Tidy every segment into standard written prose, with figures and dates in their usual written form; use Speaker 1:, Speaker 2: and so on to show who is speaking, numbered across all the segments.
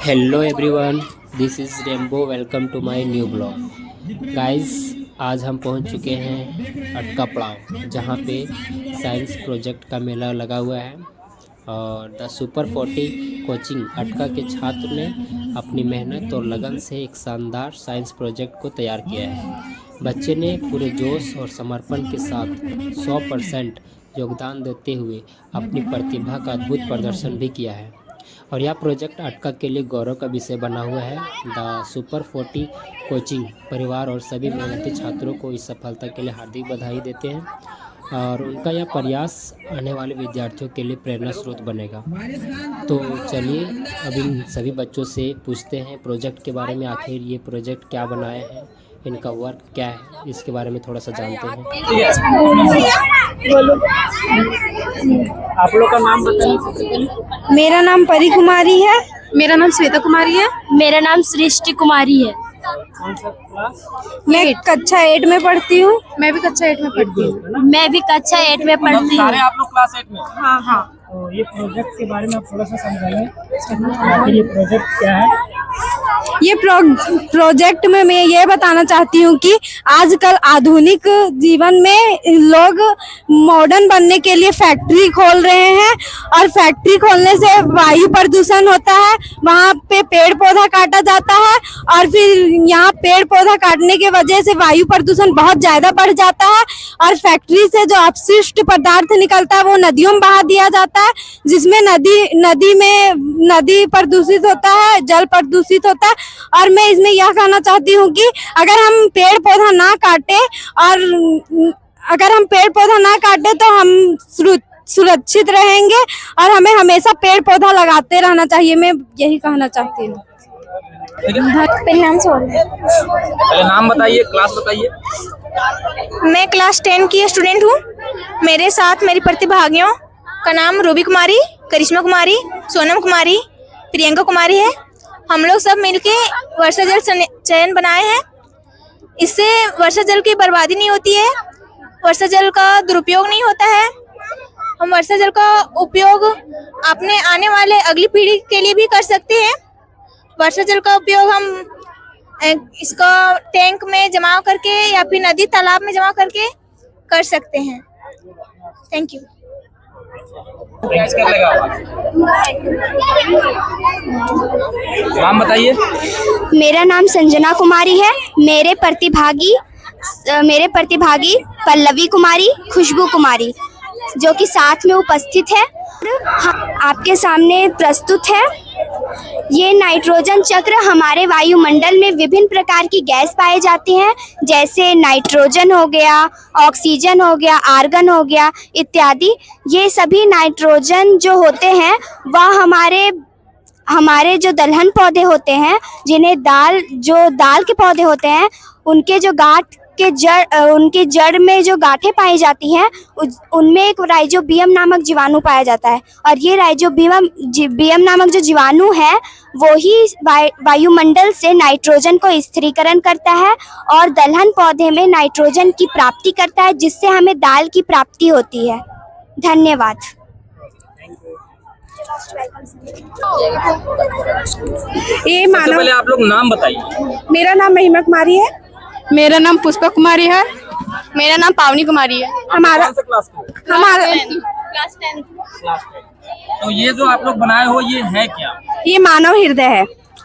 Speaker 1: Hello everyone, this is Rambo. Welcome to my new blog. Guys, आज हम पहुंच चुके हैं अटका पड़ाव, जहां पे साइंस प्रोजेक्ट का मेला लगा हुआ है। और द सुपर 40 कोचिंग अटका के छात्र ने अपनी मेहनत और लगन से एक शानदार साइंस प्रोजेक्ट को तैयार किया है। बच्चे ने पूरे जोश और समर्पण के साथ 100% योगदान देते हुए अपनी प्रतिभा का अद्भुत प्रदर्शन भी किया है। और यह प्रोजेक्ट अटका के लिए गौरव का विषय बना हुआ है। द सुपर 40 कोचिंग परिवार और सभी मेहनती छात्रों को इस सफलता के लिए हार्दिक बधाई देते हैं, और उनका यह प्रयास आने वाले विद्यार्थियों के लिए प्रेरणा स्रोत बनेगा। तो चलिए अब इन सभी बच्चों से पूछते हैं प्रोजेक्ट के बारे में। आखिर ये प्रोजेक्ट क्या बनाए हैं, इनका वर्क क्या है, इसके बारे में थोड़ा सा जानते हैं।
Speaker 2: आप लोग का नाम बताइए।
Speaker 3: मेरा नाम परी कुमारी है।
Speaker 4: मेरा नाम श्वेता कुमारी है।
Speaker 5: मेरा नाम सृष्टि कुमारी है।
Speaker 2: कौन सा क्लास?
Speaker 3: मैं कक्षा 8 में पढ़ती हूँ।
Speaker 4: मैं भी कक्षा 8 में पढ़ती हूँ।
Speaker 5: मैं भी कक्षा 8 में पढ़ती हूँ।
Speaker 2: सारे आप लोग क्लास 8 में?
Speaker 3: हाँ हाँ।
Speaker 2: तो ये प्रोजेक्ट के बारे में आप थोड़ा सा समझाइए। आखिर ये प्रोजेक्ट क्या है?
Speaker 3: ये प्रोजेक्ट में मैं ये बताना चाहती हूँ कि आजकल आधुनिक जीवन में लोग मॉडर्न बनने के लिए फैक्ट्री खोल रहे हैं, और फैक्ट्री खोलने से वायु प्रदूषण होता है। वहाँ पे पेड़ पौधा काटा जाता है, और फिर यहाँ पेड़ पौधा काटने के वजह से वायु प्रदूषण बहुत ज्यादा बढ़ जाता है। और फैक्ट्री से जो अपशिष्ट पदार्थ निकलता है वो नदियों में बहा दिया जाता है, जिसमें नदी प्रदूषित होता है, जल प्रदूषित होता है। और मैं इसमें यह कहना चाहती हूँ कि अगर हम पेड़ पौधा ना काटे तो हम सुरक्षित रहेंगे, और हमें हमेशा पेड़ पौधा लगाते रहना चाहिए। मैं यही कहना चाहती हूँ।
Speaker 2: पहले नाम बताइए, क्लास बताइए।
Speaker 4: मैं क्लास 10 की स्टूडेंट हूँ। मेरे साथ मेरी प्रतिभागियों का नाम रूबी कुमारी, करिश्मा कुमारी, सोनम कुमारी, प्रियंका कुमारी है। हम लोग सब मिलके वर्षा जल चयन बनाए हैं। इससे वर्षा जल की बर्बादी नहीं होती है, वर्षा जल का दुरुपयोग नहीं होता है। हम वर्षा जल का उपयोग अपने आने वाले अगली पीढ़ी के लिए भी कर सकते हैं। वर्षा जल का उपयोग हम इसको टैंक में जमा करके या फिर नदी तालाब में जमा करके कर सकते हैं। Thank you.
Speaker 2: नाम बताइए।
Speaker 5: मेरा नाम संजना कुमारी है। मेरे प्रतिभागी पल्लवी कुमारी, खुशबू कुमारी, जो कि साथ में उपस्थित है, आपके सामने प्रस्तुत है। ये नाइट्रोजन चक्र हमारे वायुमंडल में विभिन्न प्रकार की गैस पाए जाती हैं, जैसे नाइट्रोजन हो गया, ऑक्सीजन हो गया, आर्गन हो गया इत्यादि। ये सभी नाइट्रोजन जो होते हैं वह हमारे जो दलहन पौधे होते हैं, जिन्हें दाल के पौधे होते हैं, उनके जो उनके जड़ में जो गांठें पाई जाती हैं, उनमें एक राइजोबियम नामक जीवाणु पाया जाता है। और ये राइजोबियम नामक जो जीवाणु है वो ही वायुमंडल से नाइट्रोजन को स्थिरीकरण करता है और दलहन पौधे में नाइट्रोजन की प्राप्ति करता है, जिससे हमें दाल की प्राप्ति होती है। धन्यवाद।
Speaker 3: ये
Speaker 2: सबसे पहले आप लोग नाम बताइए।
Speaker 3: मेरा नाम महिमा कुमारी है।
Speaker 4: मेरा नाम पुष्पा कुमारी है। मेरा नाम पावनी कुमारी है।
Speaker 3: हमारा
Speaker 2: क्लास
Speaker 4: क्लास 10।
Speaker 2: तो ये जो आप लोग बनाए हो ये है क्या?
Speaker 3: ये मानव हृदय है।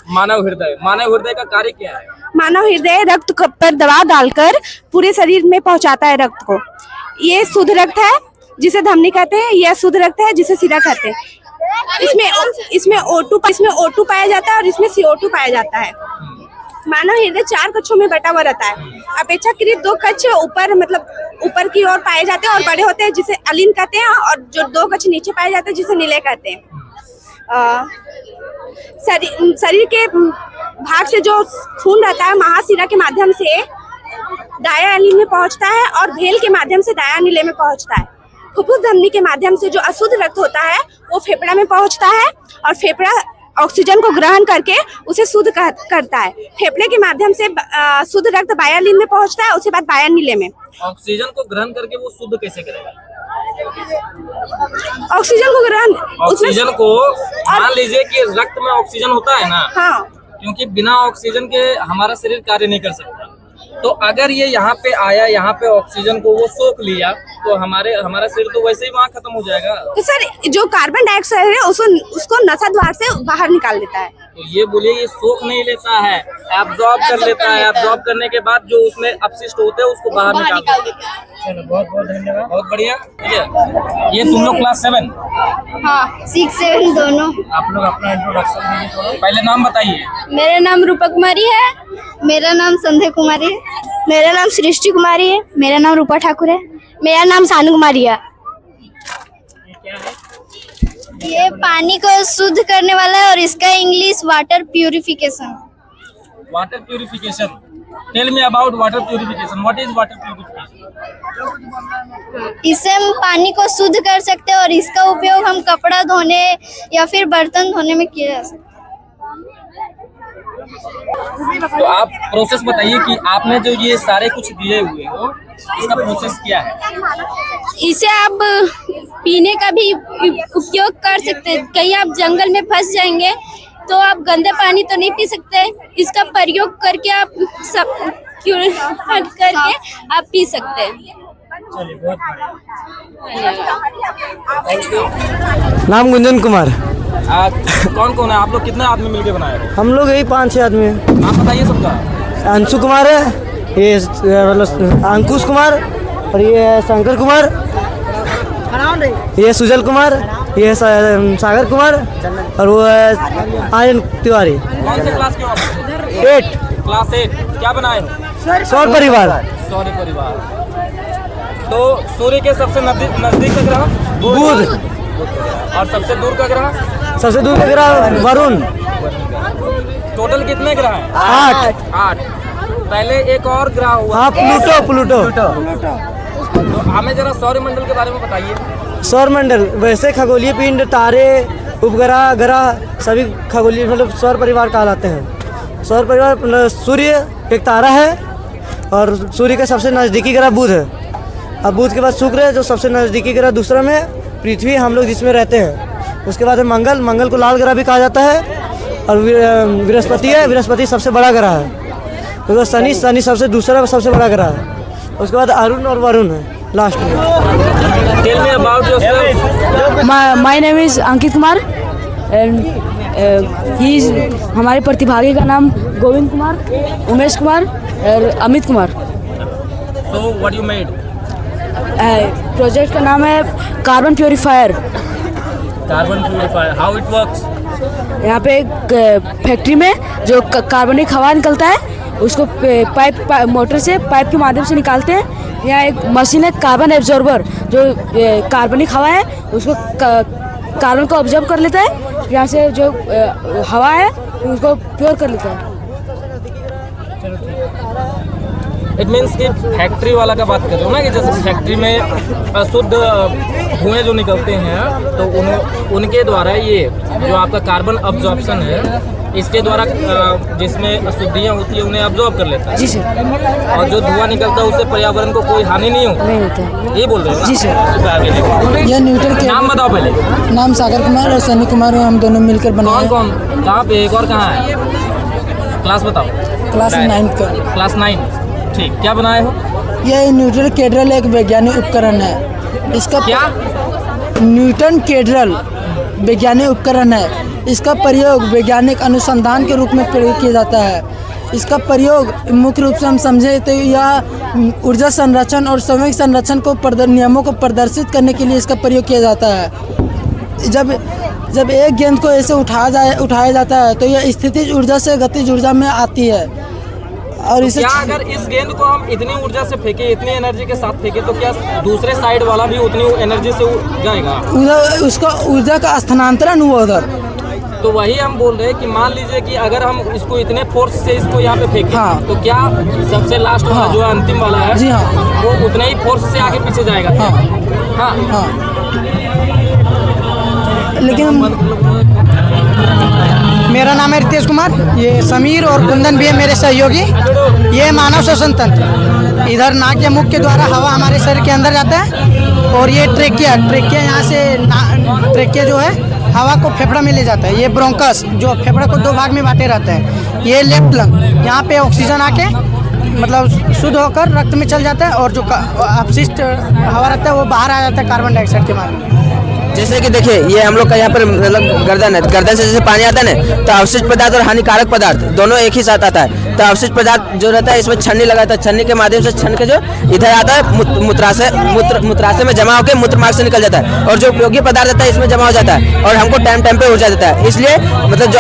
Speaker 2: मानव हृदय। मानव हृदय का कार्य क्या है?
Speaker 3: मानव हृदय रक्त पर दबाव डालकर पूरे शरीर में पहुंचाता है रक्त को। ये शुद्ध रक्त है जिसे धमनी कहते हैं, यह शुद्ध रक्त है जिसे शिरा कहते हैं। इसमें O2 पाया जाता है और इसमें CO2 पाया जाता है। मानव हृदय 4 कक्षों में बटा हुआ रहता है। अपेक्षाकृत 2 कक्ष ऊपर की ओर पाए जाते हैं और बड़े होते हैं, जिसे अलिन कहते हैं, और जो 2 कक्ष नीचे पाए जाते हैं जिसे निलय कहते हैं। शरीर के भाग से जो खून रहता है महाशिरा के माध्यम से दाया अलिन में पहुंचता है, और भेल के माध्यम से दाया निलय में पहुंचता है। फुफ्फुस धमनी के माध्यम से जो अशुद्ध रक्त होता है वो फेफड़ा में पहुंचता है, और फेफड़ा ऑक्सीजन को ग्रहण करके उसे शुद्ध करता है। फेफड़े के माध्यम से शुद्ध रक्त बाह्य नली में पहुंचता है, उसके बाद बाह्य नीले में।
Speaker 2: ऑक्सीजन को ग्रहण करके वो शुद्ध कैसे करेगा?
Speaker 3: ऑक्सीजन को ग्रहण
Speaker 6: ऑक्सीजन को मान लीजिए कि रक्त में ऑक्सीजन होता है ना,
Speaker 3: हाँ
Speaker 6: क्योंकि बिना ऑक्सीजन के हमारा शरीर कार्य नहीं कर सकता। तो अगर ये यहाँ पे आया, यहाँ पे ऑक्सीजन को वो सोख लिया, तो हमारा शरीर तो वैसे ही वहाँ खत्म हो जाएगा।
Speaker 3: तो सर जो कार्बन डाइऑक्साइड है उसको नसा द्वार से बाहर निकाल देता है।
Speaker 6: तो ये बोलिए ये सोख नहीं लेता है, एब्जॉर्ब कर लेता है। एब्जॉर्ब करने के बाद जो उसमें अपशिष्ट होते हैं उसको बाहर निकाल देता है।
Speaker 2: चलो बहुत बहुत धन्यवाद।
Speaker 6: बहुत बढ़िया। ठीक है, ये तुम लोग क्लास 7,
Speaker 5: हाँ 6 7 दोनों।
Speaker 2: आप लोग अपना इंट्रोडक्शन दीजिए थोड़ा।
Speaker 6: पहले नाम बताइए।
Speaker 5: मेरा नाम रूपा कुमारी है। मेरा नाम संध्या कुमारी है। मेरा नाम सृष्टि कुमारी है। मेरा नाम रूपा ठाकुर है। मेरा नाम सानू कुमारी है।
Speaker 2: ये क्या है?
Speaker 5: ये पानी को शुद्ध करने वाला है और इसका English water purification.
Speaker 6: Water purification. Tell me about water purification. What is water purification?
Speaker 5: इससे हम पानी को शुद्ध कर सकते हैं और इसका उपयोग हम कपड़ा धोने या फिर बर्तन धोने में किया जा सकता है।
Speaker 6: तो आप प्रोसेस बताइए कि आपने जो ये सारे कुछ दिए हुए हो, इसका प्रोसेस क्या है?
Speaker 7: इसे आप पीने का भी उपयोग कर सकते हैं। कहीं आप जंगल में फंस जाएंगे तो आप गंदे पानी तो नहीं पी सकते, इसका प्रयोग करके आप सब हट करके आप पी सकते हैं।
Speaker 2: चलिए बहुत बढ़िया।
Speaker 8: नाम गुंजन कुमार।
Speaker 6: कौन कौन है आप लोग? कितने आदमी मिलके बनाए हो?
Speaker 8: हम लोग यही 5-6 आदमी हैं।
Speaker 6: नाम बताइए सबका।
Speaker 8: अंशु कुमार है, ये अंकुश कुमार, और ये है शंकर कुमार, ये सुजल कुमार, ये है सागर कुमार, और वो है आर्यन तिवारी।
Speaker 6: कौन से क्लास के हो आप?
Speaker 8: 8
Speaker 6: क्लास 8। क्या बनाए हो?
Speaker 8: सौर परिवार।
Speaker 6: सौर परिवार। तो सूर्य के सबसे नजदीक का ग्रह
Speaker 8: बुध,
Speaker 6: और सबसे दूर का ग्रह?
Speaker 8: सबसे दूर का ग्रह वरुण।
Speaker 6: टोटल कितने ग्रह हैं?
Speaker 8: 8।
Speaker 6: पहले एक और ग्रह हुआ।
Speaker 8: हाँ, प्लूटो।
Speaker 6: तो हमें जरा सौरमंडल के बारे में बताइए।
Speaker 8: सौरमंडल वैसे खगोलीय पिंड, तारे, उपग्रह, ग्रह सभी खगोलीय मतलब सौर परिवार कहलाते हैं। सौर परिवार मतलब सूर्य एक तारा है और सूर्य के सबसे नज़दीकी ग्रह बुध है। अब बुध के बाद शुक्र है जो सबसे नज़दीकी ग्रह, दूसरा में पृथ्वी हम लोग जिसमें रहते हैं। उसके बाद है मंगल को लाल ग्रह भी कहा जाता है, और बृहस्पति है, बृहस्पति सबसे बड़ा ग्रह है। तो शनि सबसे दूसरा सबसे बड़ा ग्रह है। उसके बाद अरुण और वरुण है लास्ट में।
Speaker 6: Tell me about yourself.
Speaker 7: My name is Ankit Kumar and he is हमारे प्रतिभागी का नाम गोविंद कुमार, उमेश कुमार और Amit Kumar.
Speaker 6: So what you made?
Speaker 7: Project का नाम है carbon purifier.
Speaker 6: Carbon purifier, how it works?
Speaker 7: यहाँ पे एक फैक्ट्री में जो कार्बनिक हवा निकलता है उसको पाइप मोटर से पाइप के माध्यम से निकालते हैं। यहाँ एक मशीन है कार्बन एब्जॉर्बर जो कार्बनिक हवा है उसको कार्बन को ऑब्जर्व कर लेता है, यहाँ से जो हवा है उसको प्योर कर लेता है।
Speaker 6: इट मीन्स कि फैक्ट्री वाला का बात कर रहे हो ना, कि जैसे फैक्ट्री में अशुद्ध धुएं जो निकलते हैं तो उनके द्वारा ये जो आपका कार्बन अब्जॉर्प्शन है इसके द्वारा जिसमें अशुद्धियाँ होती है उन्हें अब्जॉर्ब कर लेता है।
Speaker 7: जी सर।
Speaker 6: और जो धुआं निकलता है उससे पर्यावरण को कोई हानि नहीं होती।
Speaker 7: नहीं होता।
Speaker 6: ये बोल रहे हो?
Speaker 7: जी सर।
Speaker 6: आगे देखो।
Speaker 9: यह न्यूटन के
Speaker 6: नाम बताओ पहले।
Speaker 9: नाम सागर कुमार और सनी कुमार, हम दोनों मिलकर बनाए।
Speaker 6: कौन कहाँ पे, एक और कहाँ है? क्लास बताओ।
Speaker 9: क्लास 9 का।
Speaker 6: क्लास 9। ठीक, क्या बनाए हो?
Speaker 9: यह न्यूटन केड्रल एक वैज्ञानिक उपकरण है। इसका
Speaker 6: क्या?
Speaker 9: न्यूटन केड्रल वैज्ञानिक उपकरण है। इसका प्रयोग वैज्ञानिक अनुसंधान के रूप में प्रयोग किया जाता है। इसका प्रयोग मुख्य रूप से हम समझे तो यह ऊर्जा संरक्षण और समय संरक्षण को नियमों को प्रदर्शित करने के लिए इसका प्रयोग किया जाता है। जब एक गेंद को ऐसे उठाया जाता है तो यह स्थितिज ऊर्जा से गतिज ऊर्जा में आती है। और इसे
Speaker 6: क्या अगर इस गेंद को हम इतनी ऊर्जा से फेंके, इतनी एनर्जी के साथ फेंके, तो क्या दूसरे साइड वाला भी उतनी एनर्जी से जाएगा?
Speaker 9: उसका ऊर्जा का स्थानांतरण हुआ उधर।
Speaker 6: तो वही हम बोल रहे हैं कि मान लीजिए कि अगर हम इसको इतने फोर्स से इसको यहाँ पे फेंके,
Speaker 9: हाँ।
Speaker 6: तो क्या सबसे लास्ट वाला जो अंतिम वाला है,
Speaker 9: जी हाँ,
Speaker 6: वो उतने ही फोर्स से आगे पीछे जाएगा?
Speaker 9: हाँ।
Speaker 6: हाँ।
Speaker 9: हाँ। लेकिन मेरा नाम है रितेश कुमार, ये समीर और कुंदन भी है मेरे सहयोगी। ये मानव श्वसन तंत्र इधर नाक या मुख के द्वारा हवा हमारे शरीर के अंदर जाता है और ये ट्रेकिया यहाँ से ट्रेकिया जो है हवा को फेफड़ा में ले जाता है। ये ब्रोंकस जो फेफड़ा को 2 भाग में बांटे रहता है। ये लेफ्ट लंग, यहाँ पे ऑक्सीजन आके मतलब शुद्ध होकर रक्त में चल जाता है और जो अपशिष्ट हवा रहता है वो बाहर आ जाता है कार्बन डाइऑक्साइड के माध्यम।
Speaker 10: जैसे कि देखिए ये हम लोग का यहाँ पर मतलब गर्दन है, गर्दन से जैसे पानी आता है ना, तो अवशिष्ट पदार्थ और हानिकारक पदार्थ दोनों एक ही साथ आता है। तो अवशिष्ट पदार्थ जो रहता है इसमें छन्नी लगाता है, छन्नी के माध्यम से छन के जो इधर आता है मूत्राशय में जमा होकर मूत्र मार्ग से निकल जाता है और जो उपयोगी पदार्थ रहता है इसमें जमा हो जाता है और हमको टाइम पे ऊर्जा देता है। इसलिए मतलब जो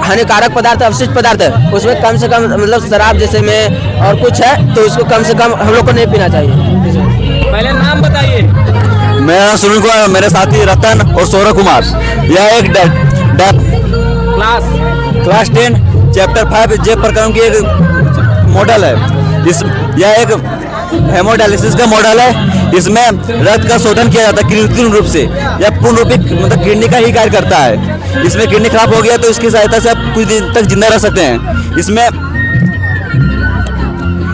Speaker 10: हानिकारक पदार्थ अवशिष्ट पदार्थ है उसमें कम से कम मतलब शराब जैसे में और कुछ है तो उसको कम से कम हम लोग को नहीं पीना चाहिए।
Speaker 6: पहले नाम बताइए।
Speaker 10: मेरा नाम सुनील कुमार, मेरे साथी रतन और सौरभ कुमार। यह एक क्लास 10 चैप्टर 5 जे प्रकरण की एक मॉडल है। यह एक हेमोडायलिसिस का मॉडल है। इसमें रक्त का शोधन किया जाता है कृत्रिम रूप से। यह पूर्ण रूपी मतलब किडनी का ही कार्य करता है। इसमें किडनी खराब हो गया तो इसकी सहायता से आप कुछ दिन तक जिंदा रह सकते हैं। इसमें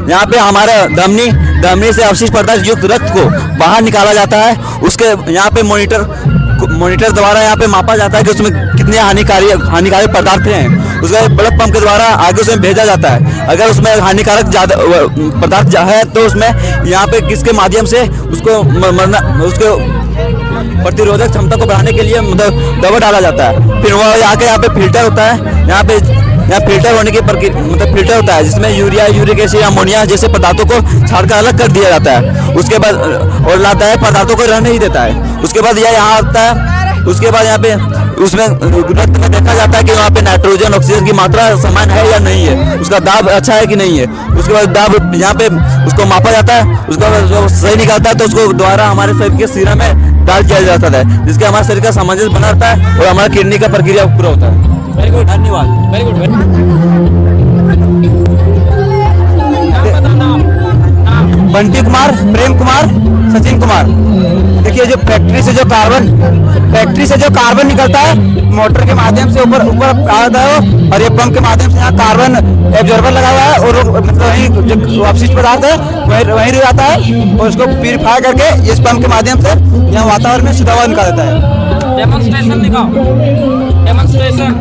Speaker 10: यहाँ पे हमारा धमनी से अवशिष्ट पदार्थ युक्त रक्त को बाहर निकाला जाता है। उसके यहाँ पे मॉनिटर द्वारा यहाँ पे मापा जाता है कि उसमें कितने हानिकारक पदार्थ हैं। उसका ब्लड पंप के द्वारा आगे उसमें भेजा जाता है। अगर उसमें हानिकारक ज़्यादा पदार्थ है तो उसमें यहाँ पे किसके माध्यम से उसको उसको प्रतिरोधक क्षमता को बढ़ाने के लिए मतलब दवा डाला जाता है। फिर वह आके यहाँ पे फिल्टर होता है। यहाँ फिल्टर होने की प्रक्रिया मतलब फिल्टर होता है जिसमें यूरिया, यूरिक एसिड, अमोनिया जैसे पदार्थों को छाड़कर अलग कर दिया जाता है। उसके बाद और लाभदायक पदार्थों को रहने ही देता है। उसके बाद यह यहाँ आता है। उसके बाद यहाँ पे उसमें रक्त में देखा जाता है कि वहाँ पे नाइट्रोजन ऑक्सीजन की मात्रा समान है या नहीं है, उसका दाब अच्छा है कि नहीं है। उसके बाद दाब यहाँ पे उसको मापा जाता है। उसके बाद जो सही निकलता है तो उसको द्वारा हमारे शरीर के सीरा में डाल दिया जाता है जिसके हमारे शरीर का सामंजस्य बना रहता है और हमारा किडनी का प्रक्रिया पूरा होता है।
Speaker 6: वेरी गुड,
Speaker 10: धन्यवाद।
Speaker 6: Very good.
Speaker 10: बंटी कुमार, प्रेम कुमार, सचिन कुमार। देखिए जो फैक्ट्री से जो कार्बन निकलता है मोटर के माध्यम से ऊपर आता है और ये पंप के माध्यम से यहाँ कार्बन एब्जॉर्बर लगा हुआ है और मतलब वही जो अपशिष्ट पदार्थ है वहीं रह जाता है और उसको प्यूरिफाई करके इस पंप के माध्यम से यहाँ वातावरण में शुद्ध हवा निकाल देता है।
Speaker 6: डेमोन्स्ट्रेशन दिखाओ, डेमोन्स्ट्रेशन।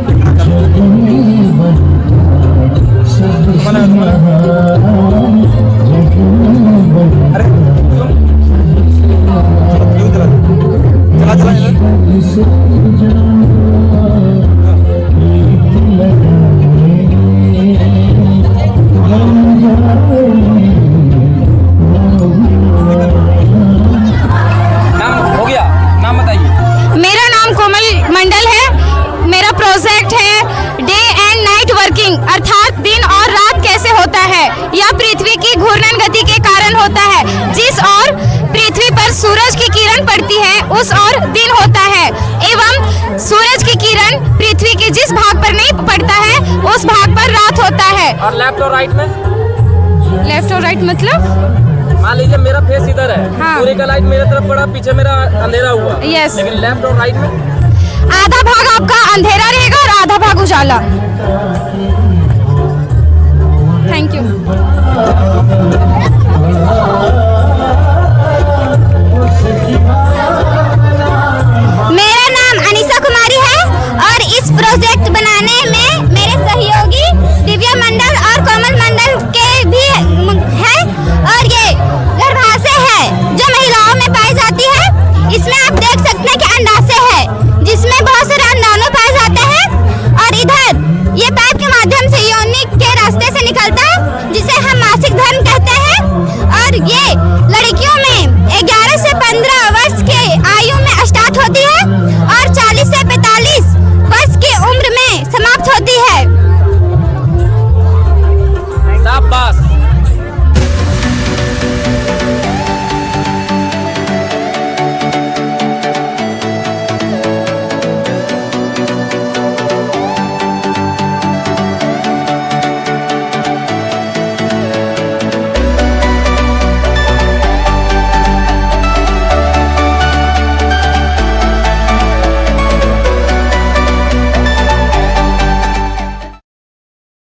Speaker 3: मेरा नाम कोमल मंडल है। मेरा प्रोजेक्ट है डे एंड नाइट वर्किंग, अर्थात दिन और रात कैसे होता है। यह पृथ्वी की घूर्णन गति के कारण होता है। जिस ओर पृथ्वी पर सूरज की किरण पड़ती है उस ओर दिन होता है एवं सूरज की किरण पृथ्वी के जिस भाग पर नहीं पड़ता है उस भाग पर रात होता है।
Speaker 6: और लेफ्ट और राइट में?
Speaker 3: लेफ्ट और राइट मतलब
Speaker 6: मान लीजिए मेरा फेस इधर है,
Speaker 3: हाँ।
Speaker 6: सूर्य का लाइट मेरे तरफ पड़ा, पीछे मेरा अंधेरा हुआ।
Speaker 3: यस।
Speaker 6: लेकिन लेफ्ट और राइट में
Speaker 3: आधा भाग आपका अंधेरा रहेगा और आधा भाग उजाला। Thank you.
Speaker 5: मेरा नाम अनीसा कुमारी है और इस प्रोजेक्ट बनाने में